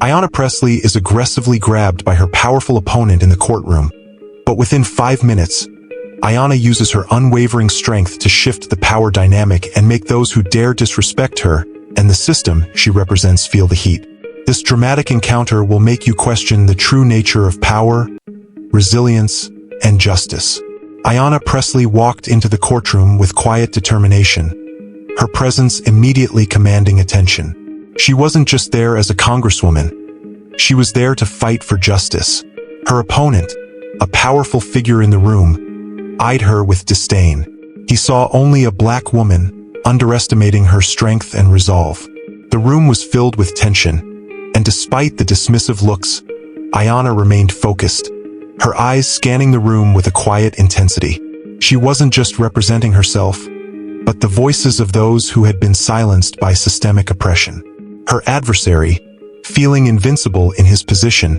Ayanna Pressley is aggressively grabbed by her powerful opponent in the courtroom. But within 5 minutes, Ayanna uses her unwavering strength to shift the power dynamic and make those who dare disrespect her and the system she represents feel the heat. This dramatic encounter will make you question the true nature of power, resilience, and justice. Ayanna Pressley walked into the courtroom with quiet determination, her presence immediately commanding attention. She wasn't just there as a congresswoman. She was there to fight for justice. Her opponent, a powerful figure in the room, eyed her with disdain. He saw only a black woman, underestimating her strength and resolve. The room was filled with tension, and despite the dismissive looks, Ayanna remained focused, her eyes scanning the room with a quiet intensity. She wasn't just representing herself, but the voices of those who had been silenced by systemic oppression. Her adversary, feeling invincible in his position,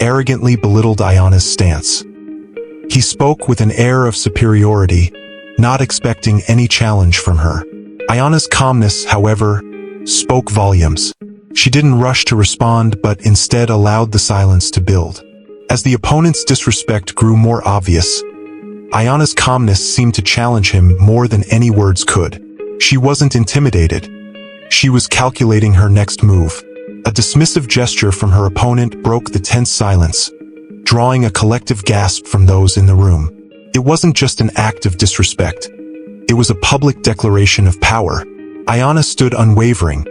arrogantly belittled Ayanna's stance. He spoke with an air of superiority, not expecting any challenge from her. Ayanna's calmness, however, spoke volumes. She didn't rush to respond but instead allowed the silence to build. As the opponent's disrespect grew more obvious, Ayanna's calmness seemed to challenge him more than any words could. She wasn't intimidated. She was calculating her next move. A dismissive gesture from her opponent broke the tense silence, drawing a collective gasp from those in the room. It wasn't just an act of disrespect. It was a public declaration of power. Ayanna stood unwavering,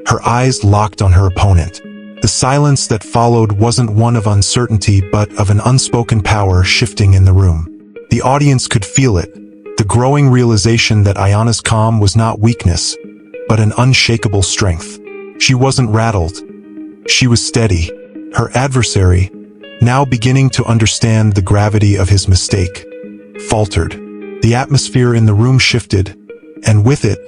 her eyes locked on her opponent. The silence that followed wasn't one of uncertainty but of an unspoken power shifting in the room. The audience could feel it, the growing realization that Ayanna's calm was not weakness, but an unshakable strength. She wasn't rattled. She was steady. Her adversary, now beginning to understand the gravity of his mistake, faltered. The atmosphere in the room shifted, and with it,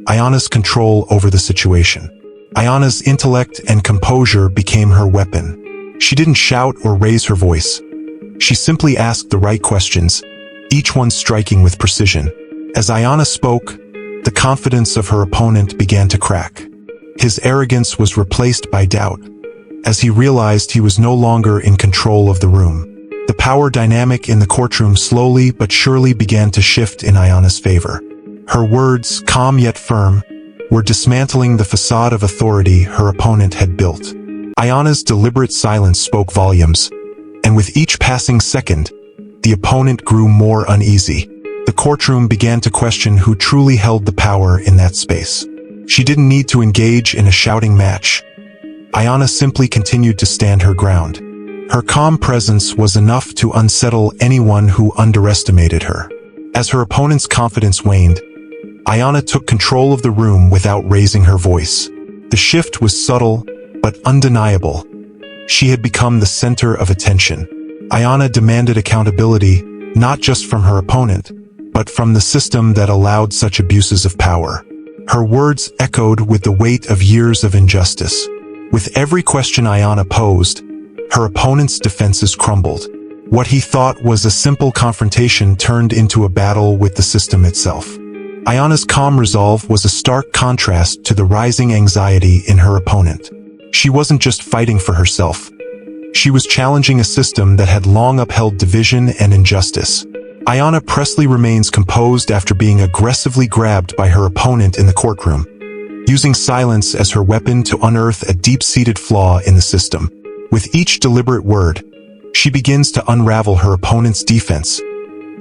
Ayanna's control over the situation. Ayanna's intellect and composure became her weapon. She didn't shout or raise her voice. She simply asked the right questions, each one striking with precision. As Ayanna spoke, the confidence of her opponent began to crack. His arrogance was replaced by doubt, as he realized he was no longer in control of the room. The power dynamic in the courtroom slowly but surely began to shift in Ayanna's favor. Her words, calm yet firm, were dismantling the facade of authority her opponent had built. Ayanna's deliberate silence spoke volumes, and with each passing second, the opponent grew more uneasy. The courtroom began to question who truly held the power in that space. She didn't need to engage in a shouting match. Ayanna simply continued to stand her ground. Her calm presence was enough to unsettle anyone who underestimated her. As her opponent's confidence waned, Ayanna took control of the room without raising her voice. The shift was subtle, but undeniable. She had become the center of attention. Ayanna demanded accountability, not just from her opponent, but from the system that allowed such abuses of power. Her words echoed with the weight of years of injustice. With every question Ayanna posed, her opponent's defenses crumbled. What he thought was a simple confrontation turned into a battle with the system itself. Ayanna's calm resolve was a stark contrast to the rising anxiety in her opponent. She wasn't just fighting for herself. She was challenging a system that had long upheld division and injustice. Ayanna Pressley remains composed after being aggressively grabbed by her opponent in the courtroom, using silence as her weapon to unearth a deep-seated flaw in the system. With each deliberate word, she begins to unravel her opponent's defense,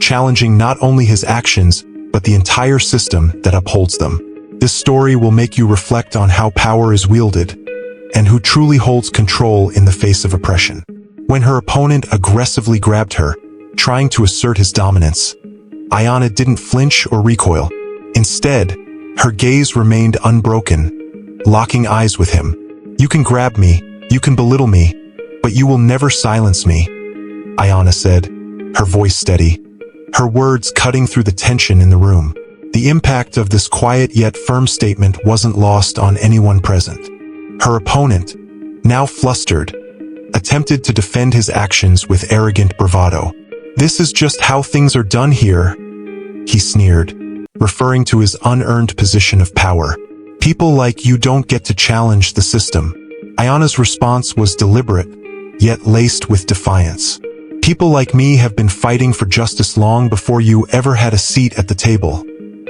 challenging not only his actions, but the entire system that upholds them. This story will make you reflect on how power is wielded, and who truly holds control in the face of oppression. When her opponent aggressively grabbed her, trying to assert his dominance, Ayanna didn't flinch or recoil. Instead, her gaze remained unbroken, locking eyes with him. "You can grab me, you can belittle me, but you will never silence me," Ayanna said, her voice steady, her words cutting through the tension in the room. The impact of this quiet yet firm statement wasn't lost on anyone present. Her opponent, now flustered, attempted to defend his actions with arrogant bravado. "This is just how things are done here," he sneered, referring to his unearned position of power. "People like you don't get to challenge the system." Ayanna's response was deliberate, yet laced with defiance. "People like me have been fighting for justice long before you ever had a seat at the table,"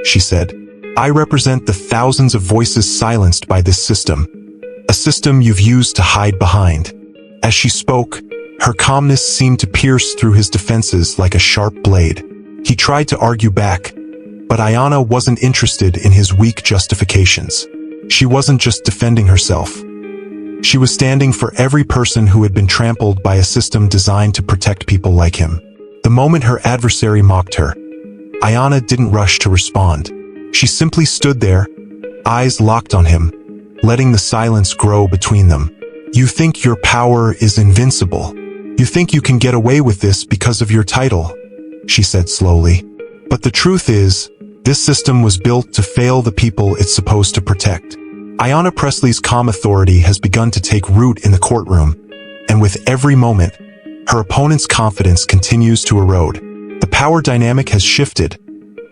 she said. "I represent the thousands of voices silenced by this system, a system you've used to hide behind." As she spoke, her calmness seemed to pierce through his defenses like a sharp blade. He tried to argue back, but Ayanna wasn't interested in his weak justifications. She wasn't just defending herself. She was standing for every person who had been trampled by a system designed to protect people like him. The moment her adversary mocked her, Ayanna didn't rush to respond. She simply stood there, eyes locked on him, letting the silence grow between them. "You think your power is invincible. You think you can get away with this because of your title," she said slowly. "But the truth is, this system was built to fail the people it's supposed to protect." Ayanna Pressley's calm authority has begun to take root in the courtroom, and with every moment, her opponent's confidence continues to erode. The power dynamic has shifted,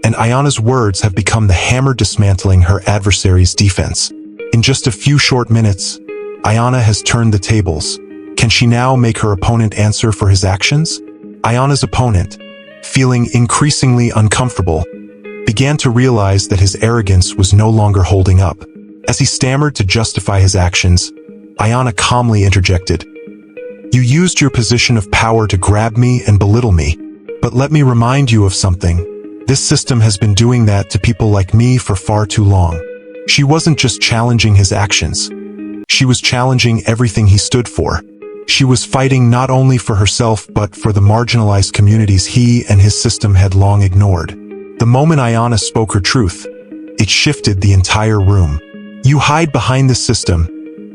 and Ayanna's words have become the hammer dismantling her adversary's defense. In just a few short minutes, Ayanna has turned the tables. Can she now make her opponent answer for his actions? Ayanna's opponent, feeling increasingly uncomfortable, began to realize that his arrogance was no longer holding up. As he stammered to justify his actions, Ayanna calmly interjected, "You used your position of power to grab me and belittle me, but let me remind you of something. This system has been doing that to people like me for far too long." She wasn't just challenging his actions. She was challenging everything he stood for. She was fighting not only for herself but for the marginalized communities he and his system had long ignored. The moment Ayanna spoke her truth, it shifted the entire room. "You hide behind this system,"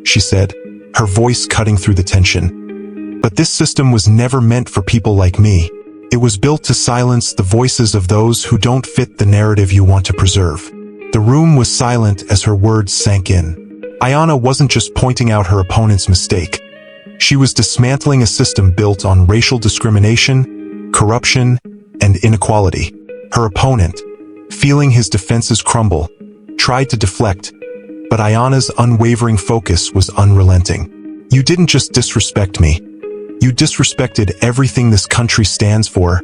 she said, her voice cutting through the tension. "But this system was never meant for people like me. It was built to silence the voices of those who don't fit the narrative you want to preserve." The room was silent as her words sank in. Ayanna wasn't just pointing out her opponent's mistake. She was dismantling a system built on racial discrimination, corruption, and inequality. Her opponent, feeling his defenses crumble, tried to deflect, but Ayanna's unwavering focus was unrelenting. "You didn't just disrespect me. You disrespected everything this country stands for,"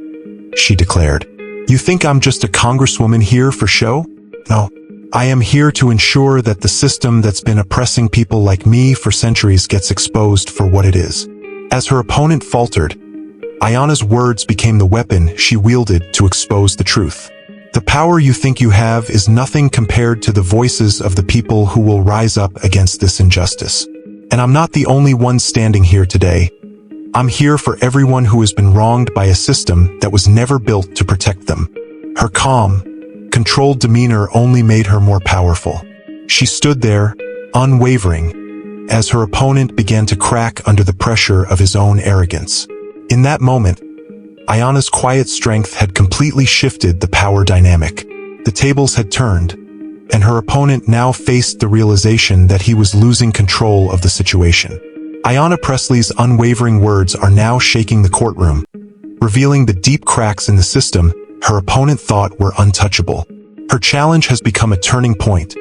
she declared. "You think I'm just a congresswoman here for show? No. I am here to ensure that the system that's been oppressing people like me for centuries gets exposed for what it is." As her opponent faltered, Ayanna's words became the weapon she wielded to expose the truth. "The power you think you have is nothing compared to the voices of the people who will rise up against this injustice. And I'm not the only one standing here today. I'm here for everyone who has been wronged by a system that was never built to protect them." Her calm, controlled demeanor only made her more powerful. She stood there, unwavering, as her opponent began to crack under the pressure of his own arrogance. In that moment, Ayanna's quiet strength had completely shifted the power dynamic. The tables had turned, and her opponent now faced the realization that he was losing control of the situation. Ayanna Pressley's unwavering words are now shaking the courtroom, revealing the deep cracks in the system her opponent thought were untouchable. Her challenge has become a turning point,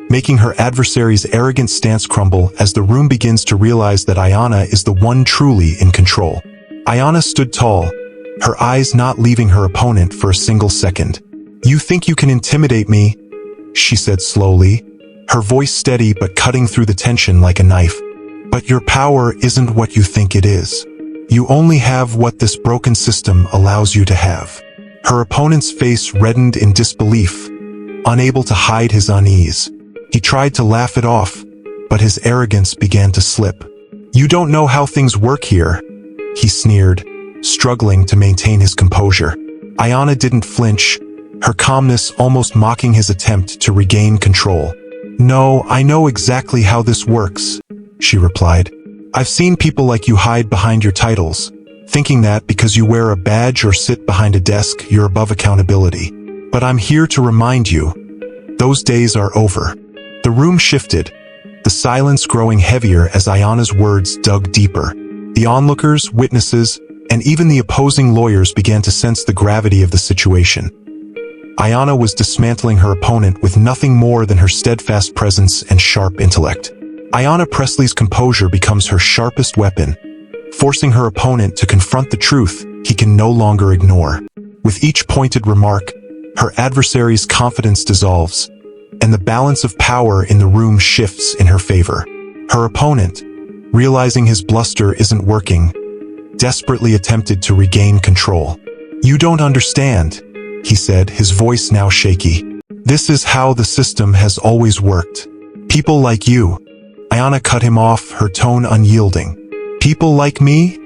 making her adversary's arrogant stance crumble as the room begins to realize that Ayanna is the one truly in control. Ayanna stood tall, her eyes not leaving her opponent for a single second. "You think you can intimidate me?" she said slowly, her voice steady but cutting through the tension like a knife. "But your power isn't what you think it is. You only have what this broken system allows you to have." Her opponent's face reddened in disbelief, unable to hide his unease. He tried to laugh it off, but his arrogance began to slip. "You don't know how things work here," he sneered, struggling to maintain his composure. Ayanna didn't flinch, her calmness almost mocking his attempt to regain control. "No, I know exactly how this works," she replied. "I've seen people like you hide behind your titles, thinking that because you wear a badge or sit behind a desk, you're above accountability. But I'm here to remind you, those days are over." The room shifted, the silence growing heavier as Ayanna's words dug deeper. The onlookers, witnesses, and even the opposing lawyers began to sense the gravity of the situation. Ayanna was dismantling her opponent with nothing more than her steadfast presence and sharp intellect. Ayanna Pressley's composure becomes her sharpest weapon, forcing her opponent to confront the truth he can no longer ignore. With each pointed remark, her adversary's confidence dissolves, and the balance of power in the room shifts in her favor. Her opponent, realizing his bluster isn't working, desperately attempted to regain control. "You don't understand," he said, his voice now shaky. "This is how the system has always worked. People like you." Ayanna cut him off, her tone unyielding. "People like me?"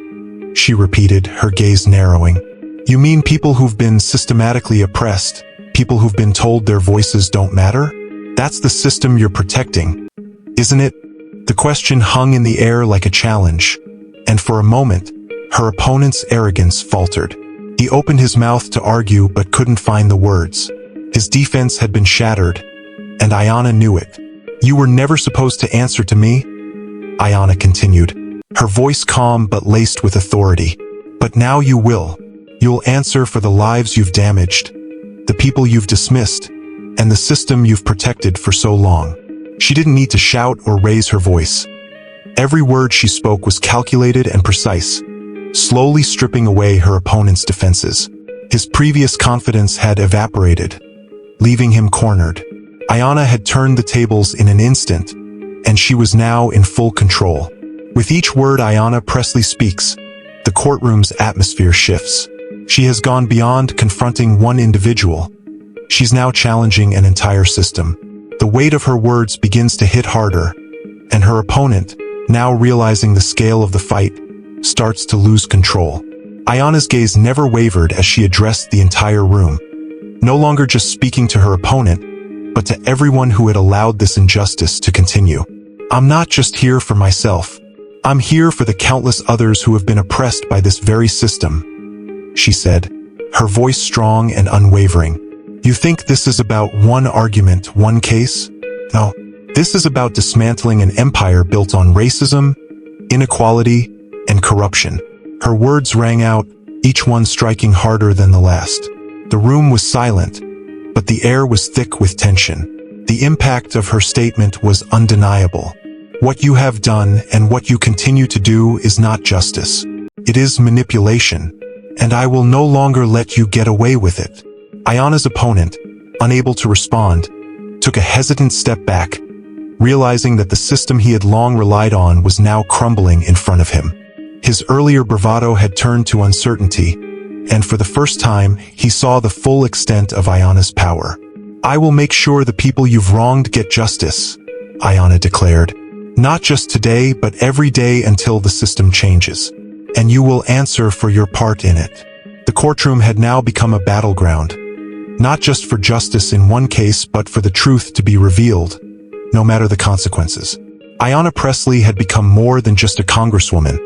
she repeated, her gaze narrowing. "You mean people who've been systematically oppressed, people who've been told their voices don't matter? That's the system you're protecting, isn't it?" The question hung in the air like a challenge, and for a moment, her opponent's arrogance faltered. He opened his mouth to argue but couldn't find the words. His defense had been shattered, and Ayanna knew it. "You were never supposed to answer to me," Ayanna continued, her voice calm but laced with authority. "But now you will. You'll answer for the lives you've damaged, the people you've dismissed, and the system you've protected for so long." She didn't need to shout or raise her voice. Every word she spoke was calculated and precise, slowly stripping away her opponent's defenses. His previous confidence had evaporated, leaving him cornered. Ayanna had turned the tables in an instant, and she was now in full control. With each word Ayanna Pressley speaks, the courtroom's atmosphere shifts. She has gone beyond confronting one individual. She's now challenging an entire system. The weight of her words begins to hit harder, and her opponent, now realizing the scale of the fight, starts to lose control. Ayanna's gaze never wavered as she addressed the entire room, no longer just speaking to her opponent, but to everyone who had allowed this injustice to continue. "I'm not just here for myself. I'm here for the countless others who have been oppressed by this very system," she said, her voice strong and unwavering. "You think this is about one argument, one case? No, this is about dismantling an empire built on racism, inequality, and corruption." Her words rang out, each one striking harder than the last. The room was silent, but the air was thick with tension. The impact of her statement was undeniable. "What you have done and what you continue to do is not justice. It is manipulation, and I will no longer let you get away with it." Ayanna's opponent, unable to respond, took a hesitant step back, realizing that the system he had long relied on was now crumbling in front of him. His earlier bravado had turned to uncertainty, and for the first time, he saw the full extent of Ayanna's power. "I will make sure the people you've wronged get justice," Ayanna declared. "Not just today, but every day until the system changes. And you will answer for your part in it." The courtroom had now become a battleground, not just for justice in one case, but for the truth to be revealed, no matter the consequences. Ayanna Pressley had become more than just a congresswoman.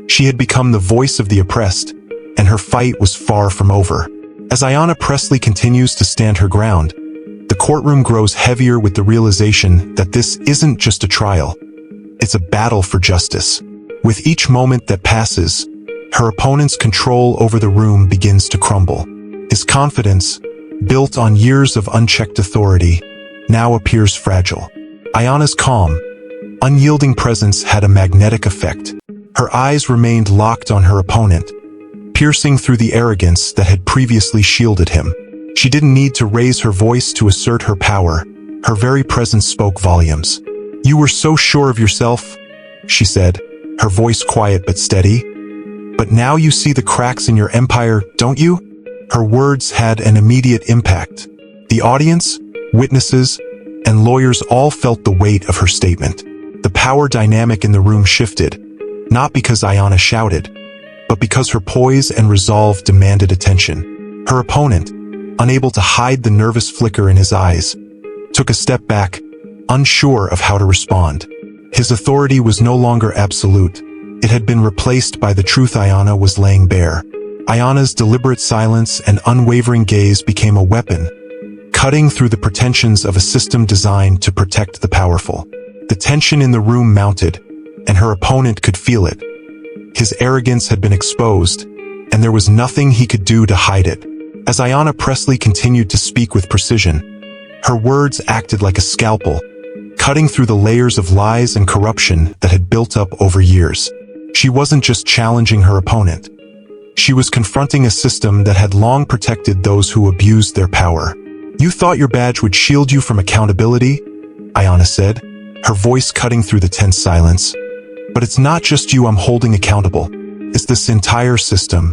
She had become the voice of the oppressed, and her fight was far from over. As Ayanna Pressley continues to stand her ground, the courtroom grows heavier with the realization that this isn't just a trial. It's a battle for justice. With each moment that passes, her opponent's control over the room begins to crumble. His confidence, built on years of unchecked authority, now appears fragile. Ayanna's calm, unyielding presence had a magnetic effect. Her eyes remained locked on her opponent, piercing through the arrogance that had previously shielded him. She didn't need to raise her voice to assert her power. Her very presence spoke volumes. "You were so sure of yourself," she said, her voice quiet but steady. "But now you see the cracks in your empire, don't you?" Her words had an immediate impact. The audience, witnesses, and lawyers all felt the weight of her statement. The power dynamic in the room shifted, not because Ayanna shouted, but because her poise and resolve demanded attention. Her opponent, unable to hide the nervous flicker in his eyes, took a step back, unsure of how to respond. His authority was no longer absolute. It had been replaced by the truth Ayanna was laying bare. Ayanna's deliberate silence and unwavering gaze became a weapon, cutting through the pretensions of a system designed to protect the powerful. The tension in the room mounted, and her opponent could feel it. His arrogance had been exposed, and there was nothing he could do to hide it. As Ayanna Pressley continued to speak with precision, her words acted like a scalpel, cutting through the layers of lies and corruption that had built up over years. She wasn't just challenging her opponent. She was confronting a system that had long protected those who abused their power. "You thought your badge would shield you from accountability?" Ayanna said, her voice cutting through the tense silence. "But it's not just you I'm holding accountable. It's this entire system.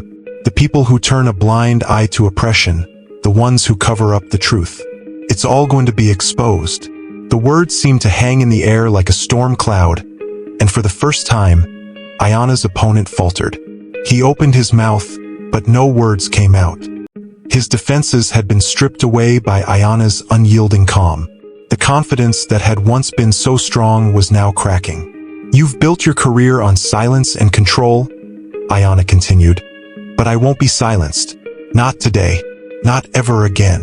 The people who turn a blind eye to oppression, the ones who cover up the truth. It's all going to be exposed." The words seemed to hang in the air like a storm cloud, and for the first time, Ayanna's opponent faltered. He opened his mouth, but no words came out. His defenses had been stripped away by Ayanna's unyielding calm. The confidence that had once been so strong was now cracking. "You've built your career on silence and control," Ayanna continued. "But I won't be silenced. Not today. Not ever again."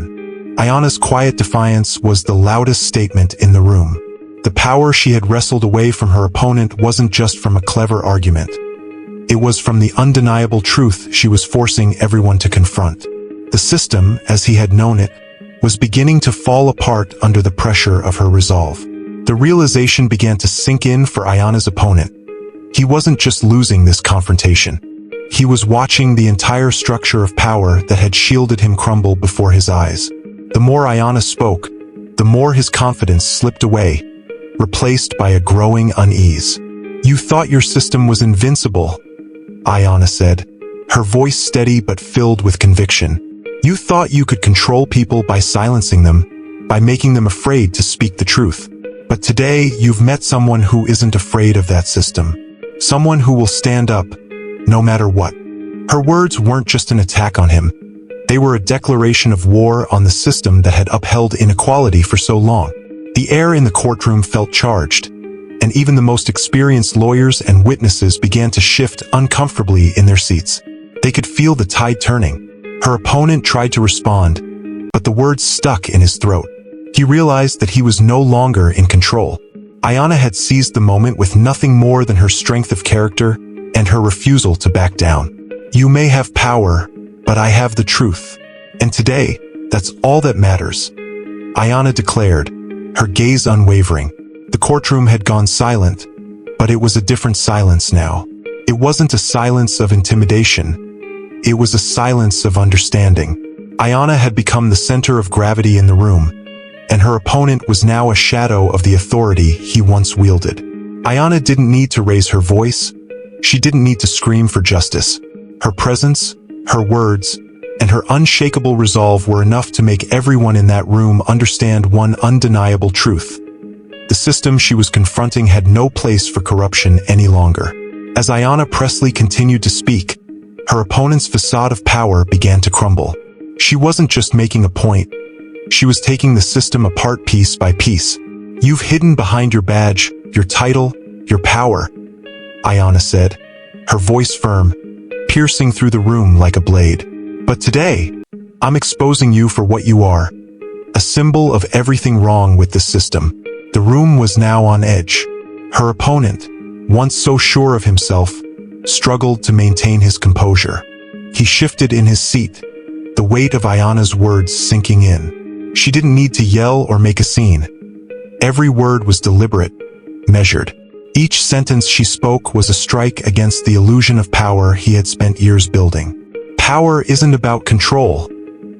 Ayanna's quiet defiance was the loudest statement in the room. The power she had wrestled away from her opponent wasn't just from a clever argument. It was from the undeniable truth she was forcing everyone to confront. The system, as he had known it, was beginning to fall apart under the pressure of her resolve. The realization began to sink in for Ayanna's opponent. He wasn't just losing this confrontation. He was watching the entire structure of power that had shielded him crumble before his eyes. The more Ayanna spoke, the more his confidence slipped away, replaced by a growing unease. "You thought your system was invincible," Ayanna said, her voice steady but filled with conviction. "You thought you could control people by silencing them, by making them afraid to speak the truth. But today, you've met someone who isn't afraid of that system. Someone who will stand up, no matter what." Her words weren't just an attack on him. They were a declaration of war on the system that had upheld inequality for so long. The air in the courtroom felt charged, and even the most experienced lawyers and witnesses began to shift uncomfortably in their seats. They could feel the tide turning. Her opponent tried to respond, but the words stuck in his throat. He realized that he was no longer in control. Ayanna had seized the moment with nothing more than her strength of character and her refusal to back down. "You may have power, but I have the truth. And today, that's all that matters," Ayanna declared, her gaze unwavering. The courtroom had gone silent, but it was a different silence now. It wasn't a silence of intimidation. It was a silence of understanding. Ayanna had become the center of gravity in the room, and her opponent was now a shadow of the authority he once wielded. Ayanna didn't need to raise her voice. She didn't need to scream for justice. Her presence, her words, and her unshakable resolve were enough to make everyone in that room understand one undeniable truth. The system she was confronting had no place for corruption any longer. As Ayanna Pressley continued to speak, her opponent's facade of power began to crumble. She wasn't just making a point. She was taking the system apart piece by piece. "You've hidden behind your badge, your title, your power," Ayanna said, her voice firm, piercing through the room like a blade. "But today, I'm exposing you for what you are, a symbol of everything wrong with the system." The room was now on edge. Her opponent, once so sure of himself, struggled to maintain his composure. He shifted in his seat, the weight of Ayanna's words sinking in. She didn't need to yell or make a scene. Every word was deliberate, measured. Each sentence she spoke was a strike against the illusion of power he had spent years building. "Power isn't about control,"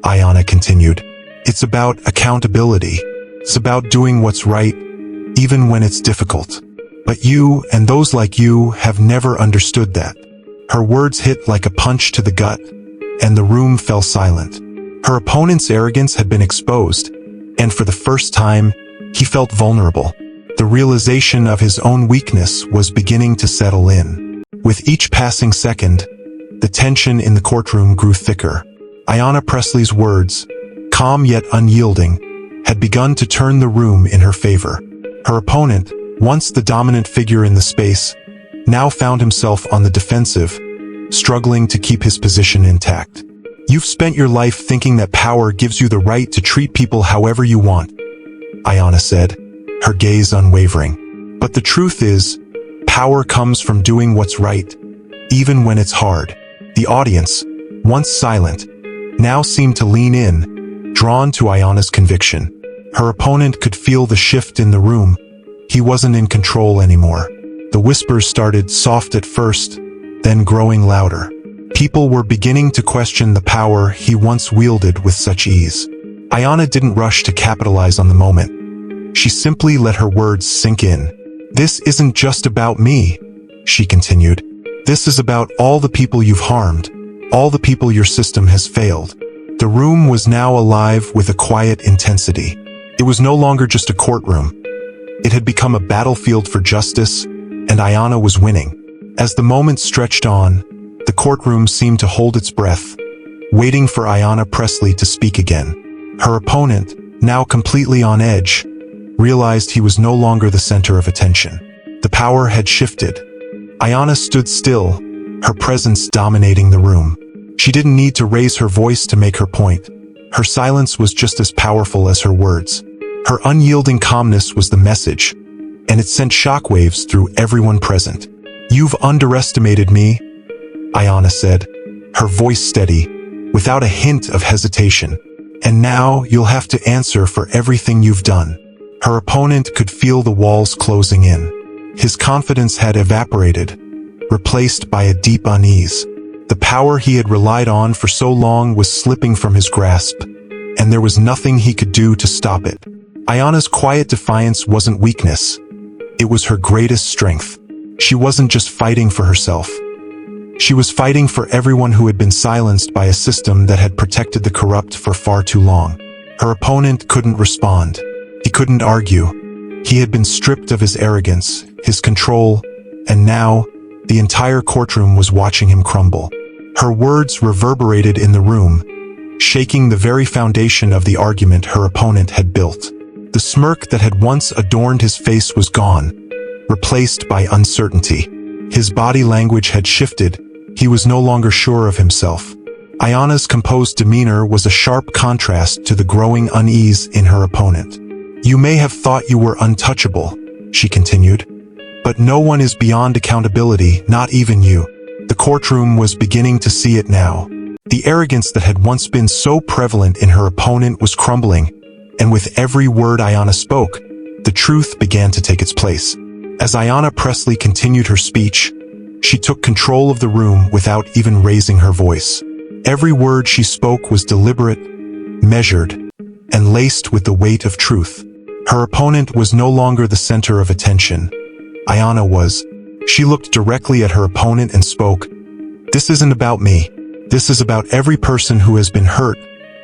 Ayanna continued. "It's about accountability. It's about doing what's right, even when it's difficult. But you, and those like you, have never understood that." Her words hit like a punch to the gut, and the room fell silent. Her opponent's arrogance had been exposed, and for the first time, he felt vulnerable. The realization of his own weakness was beginning to settle in. With each passing second, the tension in the courtroom grew thicker. Ayanna Pressley's words, calm yet unyielding, had begun to turn the room in her favor. Her opponent, once the dominant figure in the space, now found himself on the defensive, struggling to keep his position intact. "You've spent your life thinking that power gives you the right to treat people however you want," Ayanna said, her gaze unwavering. "But the truth is, power comes from doing what's right, even when it's hard." The audience, once silent, now seemed to lean in, drawn to Ayanna's conviction. Her opponent could feel the shift in the room, He wasn't in control anymore. The whispers started soft at first, then growing louder. People were beginning to question the power he once wielded with such ease. Ayanna didn't rush to capitalize on the moment. She simply let her words sink in. "This isn't just about me," she continued. "This is about all the people you've harmed, all the people your system has failed." The room was now alive with a quiet intensity. It was no longer just a courtroom. It had become a battlefield for justice, and Ayanna was winning. As the moment stretched on, the courtroom seemed to hold its breath, waiting for Ayanna Pressley to speak again. Her opponent, now completely on edge, realized he was no longer the center of attention. The power had shifted. Ayanna stood still, her presence dominating the room. She didn't need to raise her voice to make her point. Her silence was just as powerful as her words. Her unyielding calmness was the message, and it sent shockwaves through everyone present. "You've underestimated me," Ayanna said, her voice steady, without a hint of hesitation. "And now you'll have to answer for everything you've done." Her opponent could feel the walls closing in. His confidence had evaporated, replaced by a deep unease. The power he had relied on for so long was slipping from his grasp, and there was nothing he could do to stop it. Ayanna's quiet defiance wasn't weakness. It was her greatest strength. She wasn't just fighting for herself. She was fighting for everyone who had been silenced by a system that had protected the corrupt for far too long. Her opponent couldn't respond. He couldn't argue. He had been stripped of his arrogance, his control, and now, the entire courtroom was watching him crumble. Her words reverberated in the room, shaking the very foundation of the argument her opponent had built. The smirk that had once adorned his face was gone, replaced by uncertainty. His body language had shifted. He was no longer sure of himself. Ayanna's composed demeanor was a sharp contrast to the growing unease in her opponent. "You may have thought you were untouchable," she continued, "but no one is beyond accountability, not even you." The courtroom was beginning to see it now. The arrogance that had once been so prevalent in her opponent was crumbling, and with every word Ayanna spoke, the truth began to take its place. As Ayanna Pressley continued her speech, she took control of the room without even raising her voice. Every word she spoke was deliberate, measured, and laced with the weight of truth. Her opponent was no longer the center of attention. Ayanna was. She looked directly at her opponent and spoke, "This isn't about me. This is about every person who has been hurt,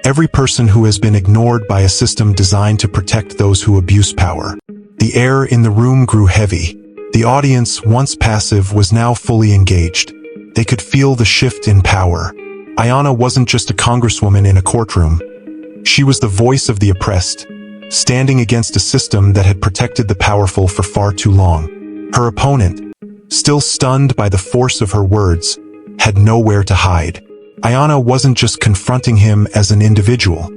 every person who has been ignored by a system designed to protect those who abuse power." The air in the room grew heavy. The audience, once passive, was now fully engaged. They could feel the shift in power. Ayanna wasn't just a congresswoman in a courtroom. She was the voice of the oppressed, standing against a system that had protected the powerful for far too long. Her opponent, still stunned by the force of her words, had nowhere to hide. Ayanna wasn't just confronting him as an individual.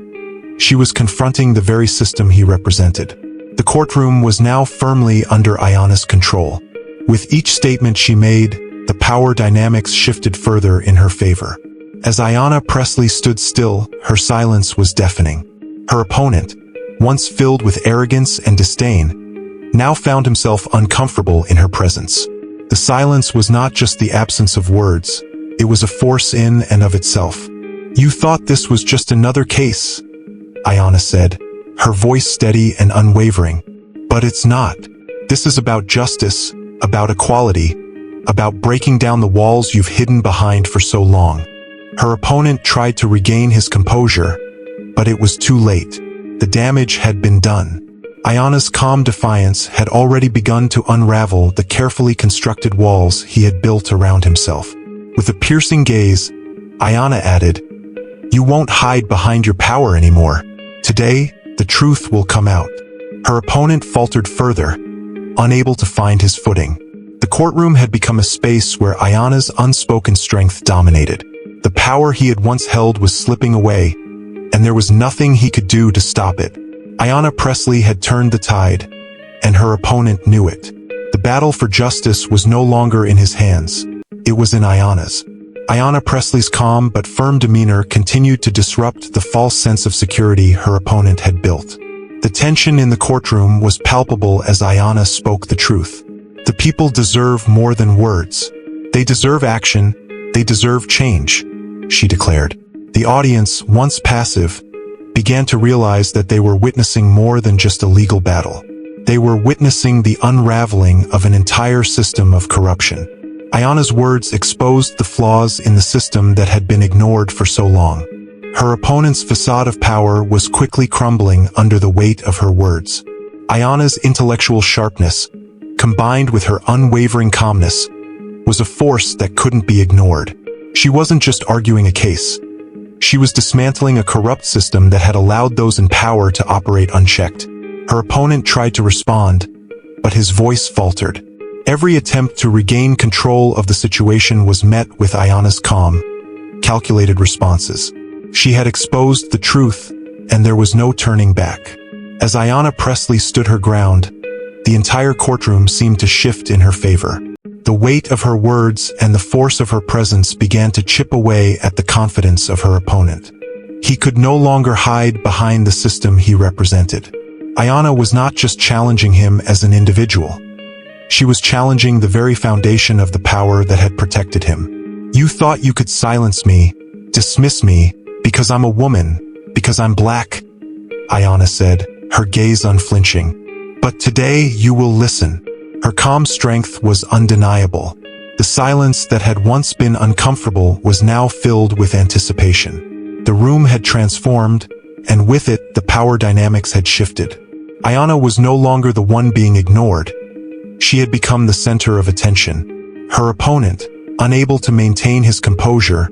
She was confronting the very system he represented. The courtroom was now firmly under Ayanna's control. With each statement she made, the power dynamics shifted further in her favor. As Ayanna Pressley stood still, her silence was deafening. Her opponent, once filled with arrogance and disdain, now found himself uncomfortable in her presence. The silence was not just the absence of words, it was a force in and of itself. "You thought this was just another case," Ayanna said, her voice steady and unwavering. "But it's not. This is about justice, about equality, about breaking down the walls you've hidden behind for so long." Her opponent tried to regain his composure, but it was too late. The damage had been done. Ayanna's calm defiance had already begun to unravel the carefully constructed walls he had built around himself. With a piercing gaze, Ayanna added, "You won't hide behind your power anymore. Today, the truth will come out." Her opponent faltered further, unable to find his footing. The courtroom had become a space where Ayanna's unspoken strength dominated. The power he had once held was slipping away, and there was nothing he could do to stop it. Ayanna Pressley had turned the tide, and her opponent knew it. The battle for justice was no longer in his hands. It was in Ayanna's. Ayanna Pressley's calm but firm demeanor continued to disrupt the false sense of security her opponent had built. The tension in the courtroom was palpable as Ayanna spoke the truth. The people deserve more than words. They deserve action. They deserve change, she declared. The audience, once passive, began to realize that they were witnessing more than just a legal battle. They were witnessing the unraveling of an entire system of corruption. Ayanna's words exposed the flaws in the system that had been ignored for so long. Her opponent's facade of power was quickly crumbling under the weight of her words. Ayanna's intellectual sharpness, combined with her unwavering calmness, was a force that couldn't be ignored. She wasn't just arguing a case. She was dismantling a corrupt system that had allowed those in power to operate unchecked. Her opponent tried to respond, but his voice faltered. Every attempt to regain control of the situation was met with Ayanna's calm, calculated responses. She had exposed the truth, and there was no turning back. As Ayanna Pressley stood her ground, the entire courtroom seemed to shift in her favor. The weight of her words and the force of her presence began to chip away at the confidence of her opponent. He could no longer hide behind the system he represented. Ayanna was not just challenging him as an individual. She was challenging the very foundation of the power that had protected him. You thought you could silence me, dismiss me, because I'm a woman, because I'm black, Ayanna said, her gaze unflinching. But today you will listen. Her calm strength was undeniable. The silence that had once been uncomfortable was now filled with anticipation. The room had transformed, and with it, the power dynamics had shifted. Ayanna was no longer the one being ignored. She had become the center of attention. Her opponent, unable to maintain his composure,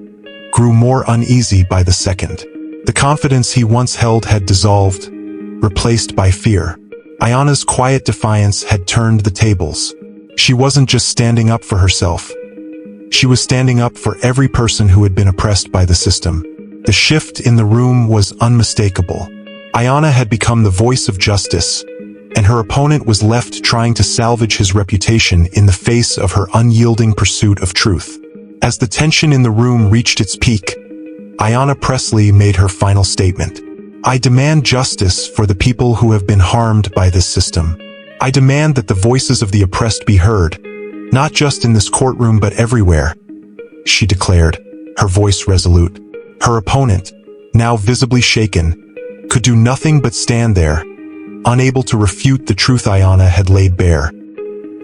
grew more uneasy by the second. The confidence he once held had dissolved, replaced by fear. Ayanna's quiet defiance had turned the tables. She wasn't just standing up for herself. She was standing up for every person who had been oppressed by the system. The shift in the room was unmistakable. Ayanna had become the voice of justice, and her opponent was left trying to salvage his reputation in the face of her unyielding pursuit of truth. As the tension in the room reached its peak, Ayanna Pressley made her final statement. I demand justice for the people who have been harmed by this system. I demand that the voices of the oppressed be heard, not just in this courtroom but everywhere, she declared, her voice resolute. Her opponent, now visibly shaken, could do nothing but stand there, unable to refute the truth Ayanna had laid bare.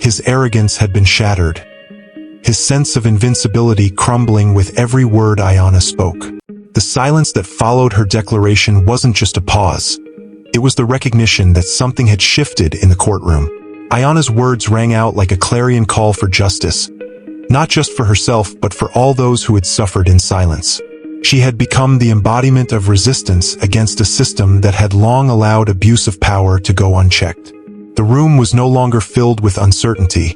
His arrogance had been shattered, his sense of invincibility crumbling with every word Ayanna spoke. The silence that followed her declaration wasn't just a pause. It was the recognition that something had shifted in the courtroom. Ayanna's words rang out like a clarion call for justice, not just for herself but for all those who had suffered in silence. She had become the embodiment of resistance against a system that had long allowed abuse of power to go unchecked. The room was no longer filled with uncertainty.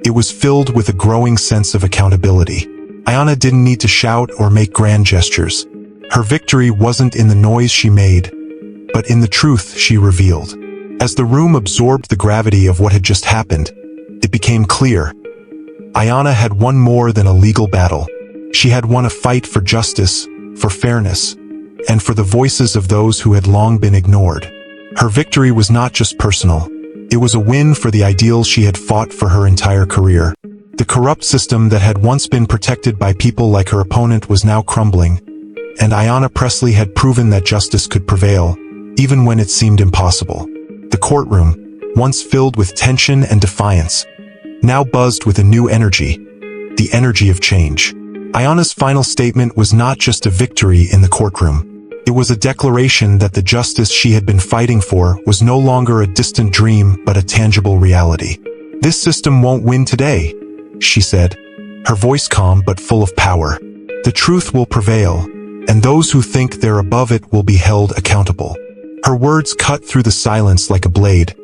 It was filled with a growing sense of accountability. Ayanna didn't need to shout or make grand gestures. Her victory wasn't in the noise she made, but in the truth she revealed. As the room absorbed the gravity of what had just happened, it became clear. Ayanna had won more than a legal battle. She had won a fight for justice, for fairness, and for the voices of those who had long been ignored. Her victory was not just personal. It was a win for the ideals she had fought for her entire career. The corrupt system that had once been protected by people like her opponent was now crumbling, and Ayanna Pressley had proven that justice could prevail, even when it seemed impossible. The courtroom, once filled with tension and defiance, now buzzed with a new energy, the energy of change. Ayanna's final statement was not just a victory in the courtroom. It was a declaration that the justice she had been fighting for was no longer a distant dream but a tangible reality. This system won't win today, she said, her voice calm but full of power. The truth will prevail, and those who think they're above it will be held accountable. Her words cut through the silence like a blade,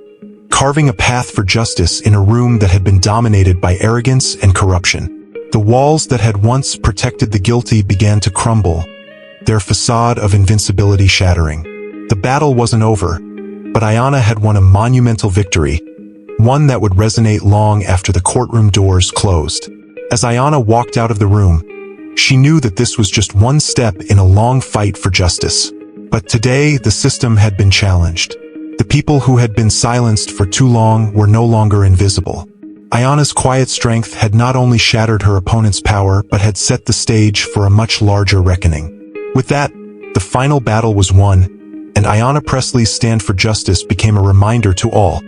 carving a path for justice in a room that had been dominated by arrogance and corruption. The walls that had once protected the guilty began to crumble, their facade of invincibility shattering. The battle wasn't over, but Ayanna had won a monumental victory, one that would resonate long after the courtroom doors closed. As Ayanna walked out of the room, she knew that this was just one step in a long fight for justice. But today, the system had been challenged. The people who had been silenced for too long were no longer invisible. Ayanna's quiet strength had not only shattered her opponent's power, but had set the stage for a much larger reckoning. With that, the final battle was won, and Ayanna Pressley's stand for justice became a reminder to all.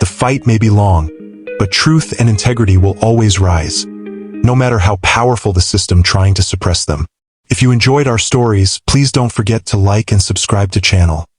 The fight may be long, but truth and integrity will always rise, no matter how powerful the system trying to suppress them. If you enjoyed our stories, please don't forget to like and subscribe to channel.